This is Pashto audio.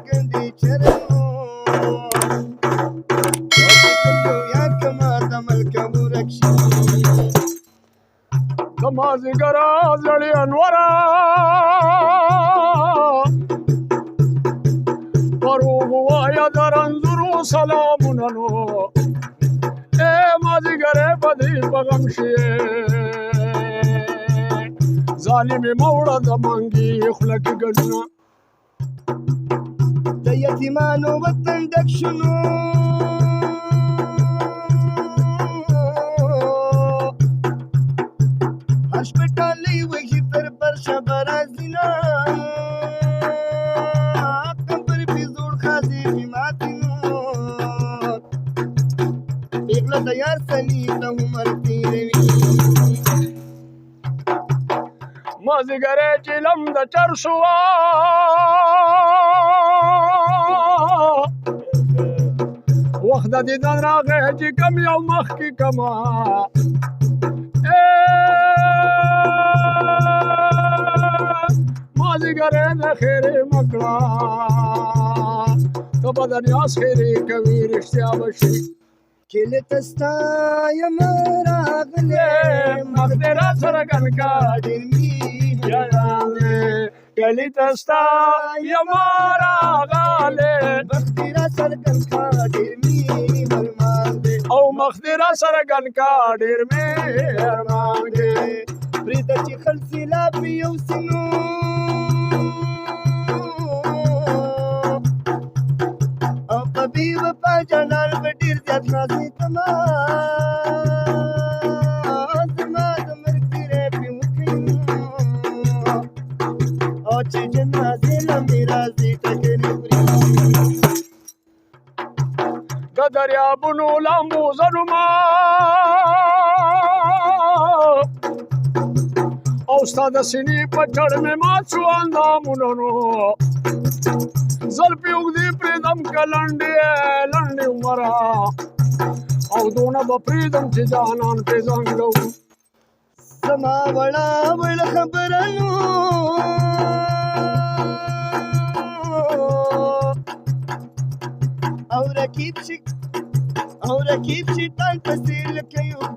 ګنډي چرنو یا کما د ملک ورک شي د مازدیګره زړې انوره دروغ وایه د رنځورو سلامونه نو ای مازدیګرې په دې په غم شي ظالمې مه وړه د منګي خوله کې ګډونه د یتیمانو وطن ډک شنو هسپتالۍ وږي پر برشه برازینا قبر پې زوړ خازي مې ماتینو پیغله د یار سني د عمر تېروي مازدیګرې چې لم د چر شوه وخت د دیدن راغی چې کم یو مخکې کمه مازدیګرې د خیرې مه کړه ته به د نیاز خیرې کوي رښتیا به شي کلي ته ستا یم راغلی مخ دې را سره ګڼ کا ډېر مینه کلي ته ستا یم راغلی مخ دې را سره ګڼ کا ډېر مهربان دی او مخ دې را سره ګڼ کا ډېر مهربان دی پرېږده چې خل سېلاب مې یوسي نو او په بې وفا جانان به ډېر زیات نازې کما زما د مرګ تېری پرې وکړي او چې جنازې له مې راځي ټکرې خوري د دریابونو لامبو زنما او ستا د سینې په چړ مې مات شو اندامونه نو زلفې اوږدې پرېږدم که لنډې لنډې عمره او دونه به پرېږدم چې جانان پرې زنګوو زما وړه وړه خبره نو او رکیب شي ټال په څېر لکه یو